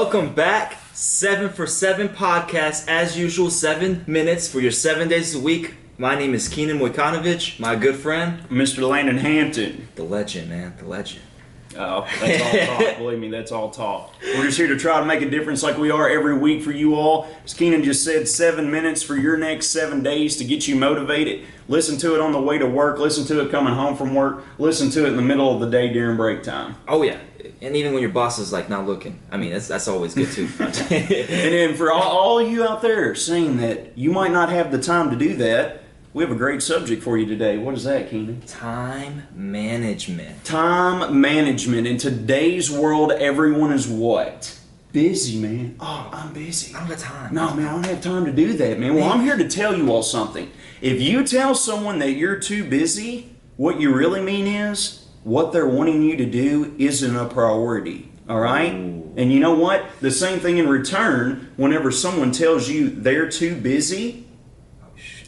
Welcome back. 7 for 7 podcast. As usual, 7 minutes for your 7 days a week. My name is Keenan Wojkanovic, my good friend. Mr. Landon Hampton. The legend, man. The legend. Oh, that's all talk. Believe me, that's all talk. We're just here to try to make a difference like we are every week for you all. As Keenan just said, 7 minutes for your next 7 days to get you motivated. Listen to it on the way to work. Listen to it coming home from work. Listen to it in the middle of the day during break time. Oh, yeah. And even when your boss is like not looking. I mean, that's always good too. And then for all you out there saying that you might not have the time to do that, we have a great subject for you today. What is that, Keenan? Time management. Time management. In today's world, everyone is what? Busy, man. Oh, I'm busy. I don't got time. No, man, I don't have time to do that, man. Well, I'm here to tell you all something. If you tell someone that you're too busy, what you really mean is what they're wanting you to do isn't a priority. All right? Ooh. And you know what? The same thing in return, whenever someone tells you they're too busy,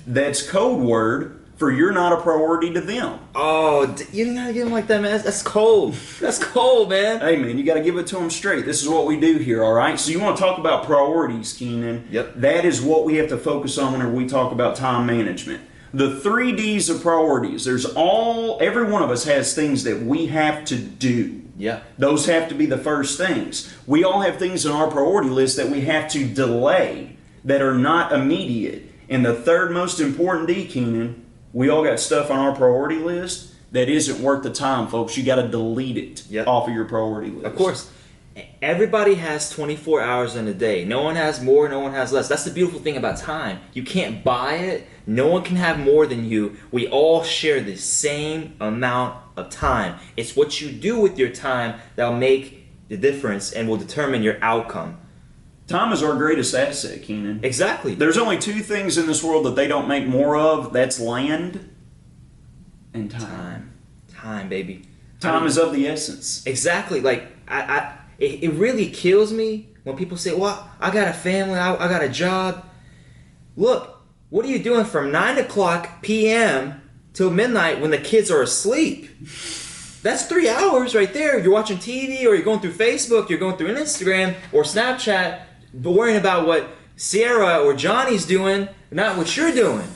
that's code word for you're not a priority to them. Oh, you didn't gotta give him like that, man. That's cold. That's cold, man. Hey, man, you got to give it to them straight. This is what we do here, all right? So you want to talk about priorities, Keenan. Yep. That is what we have to focus on whenever we talk about time management. The 3 Ds of priorities. Every one of us has things that we have to do. Yeah. Those have to be the first things. We all have things on our priority list that we have to delay that are not immediate. And the third most important D, Keenan, we all got stuff on our priority list that isn't worth the time, folks. You got to delete it off of your priority list. Of course. Everybody has 24 hours in a day. No one has more, no one has less. That's the beautiful thing about time. You can't buy it. No one can have more than you. We all share the same amount of time. It's what you do with your time that'll make the difference and will determine your outcome. Time is our greatest asset, Keenan. Exactly. There's only 2 things in this world that they don't make more of. That's land and time. Time, baby. Time is of the essence. Exactly. Like, it really kills me when people say, well, I got a family, I got a job. Look, what are you doing from 9 o'clock p.m. till midnight when the kids are asleep? That's 3 hours right there. You're watching TV or you're going through Facebook, you're going through Instagram or Snapchat, but worrying about what Sierra or Johnny's doing, not what you're doing.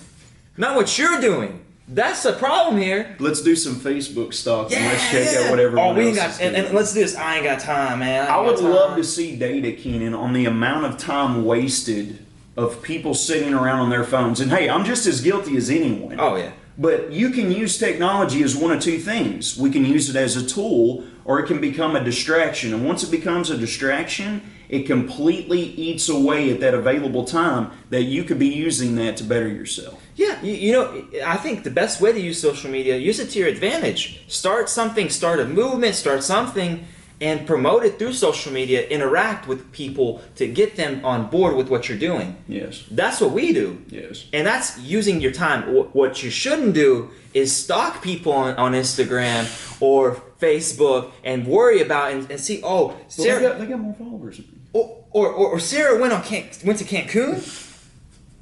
Not what you're doing. That's the problem here. Let's do some Facebook stalks and let's check out whatever. Oh, we ain't got, and let's do this. I ain't got time, man. I would love to see data, Keenan, on the amount of time wasted of people sitting around on their phones. And hey, I'm just as guilty as anyone. Oh, yeah. But you can use technology as one of 2 things. We can use it as a tool, or it can become a distraction. And once it becomes a distraction, it completely eats away at that available time that you could be using that to better yourself. Yeah, you know, I think the best way to use social media, use it to your advantage. Start something, start a movement, start something, and promote it through social media. Interact with people to get them on board with what you're doing. Yes. That's what we do. Yes. And that's using your time. What you shouldn't do is stalk people on Instagram or Facebook and worry about and see, oh, Sarah... Well, they got more followers. Or Sarah went to Cancun?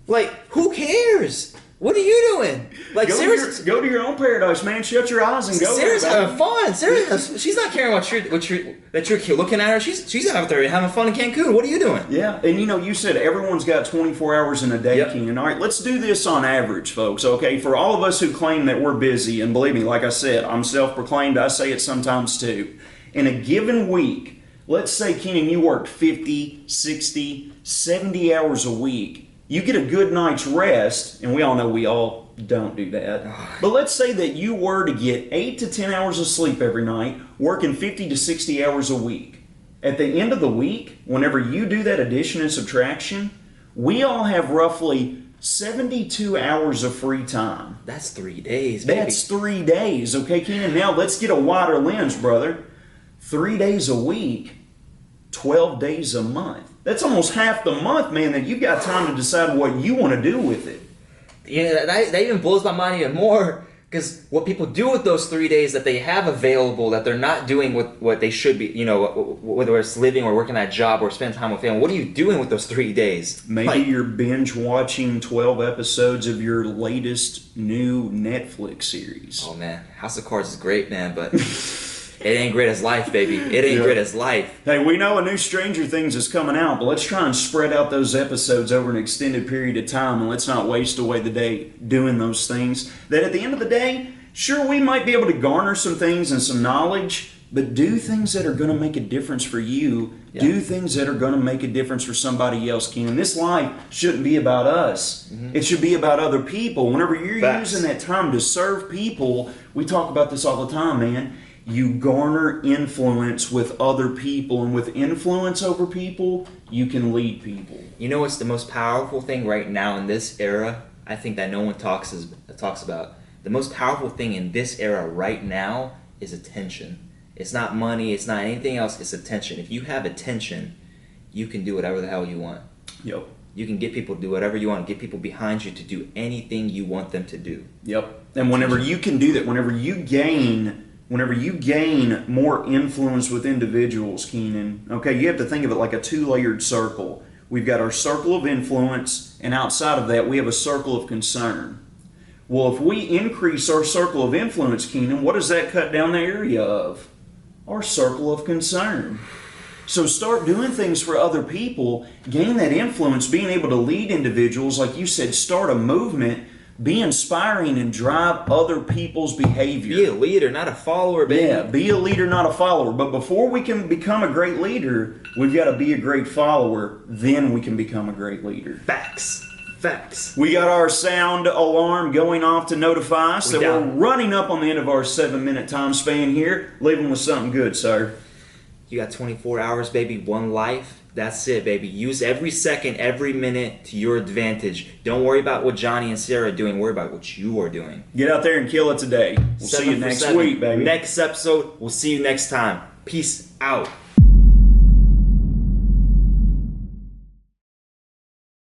Like, who cares? What are you doing? Like, go to your own paradise, man. Shut your eyes and go. Sarah's having fun. She's not caring that you're looking at her. She's out there having fun in Cancun. What are you doing? Yeah, and you said everyone's got 24 hours in a day, Keenan. All right, let's do this on average, folks, okay? For all of us who claim that we're busy, and believe me, like I said, I'm self-proclaimed. I say it sometimes too. In a given week, let's say, Keenan, you worked 50, 60, 70 hours a week. You get a good night's rest, and we all know we all don't do that. But let's say that you were to get 8 to 10 hours of sleep every night, working 50 to 60 hours a week. At the end of the week, whenever you do that addition and subtraction, we all have roughly 72 hours of free time. That's 3 days, baby. That's 3 days, okay, Keenan? Now let's get a wider lens, brother. 3 days a week, 12 days a month. That's almost half the month, man, that you've got time to decide what you want to do with it. Yeah, that even blows my mind even more, because what people do with those 3 days that they have available that they're not doing with what they should be, whether it's living or working that job or spending time with family, what are you doing with those 3 days? Maybe you're binge watching 12 episodes of your latest new Netflix series. Oh, man. House of Cards is great, man, but... It ain't great as life, baby. It ain't great as life. Hey, we know a new Stranger Things is coming out, but let's try and spread out those episodes over an extended period of time, and let's not waste away the day doing those things. That at the end of the day, sure, we might be able to garner some things and some knowledge, but do things that are going to make a difference for you. Yeah. Do things that are going to make a difference for somebody else, Keenan. This life shouldn't be about us. Mm-hmm. It should be about other people. Whenever you're using that time to serve people, we talk about this all the time, man. You garner influence with other people, and with influence over people, you can lead people. You know what's the most powerful thing right now in this era? I think that no one talks about. The most powerful thing in this era right now is attention. It's not money, it's not anything else, it's attention. If you have attention, you can do whatever the hell you want. Yep. You can get people to do whatever you want, get people behind you to do anything you want them to do. Yep. And whenever you can do that, whenever you gain more influence with individuals, Keenan, okay, you have to think of it like a two-layered circle. We've got our circle of influence, and outside of that, we have a circle of concern. Well, if we increase our circle of influence, Keenan, what does that cut down the area of? Our circle of concern. So start doing things for other people, gain that influence, being able to lead individuals, like you said, start a movement. Be inspiring and drive other people's behavior. Be a leader, not a follower, baby. Yeah, be a leader, not a follower. But before we can become a great leader, we've got to be a great follower. Then we can become a great leader. Facts. We got our sound alarm going off to notify us that we're running up on the end of our 7-minute time span here. Leave them with something good, sir. You got 24 hours, baby. One life. That's it, baby. Use every second, every minute to your advantage. Don't worry about what Johnny and Sarah are doing. Worry about what you are doing. Get out there and kill it today. We'll see you next week, baby. Next episode. We'll see you next time. Peace out.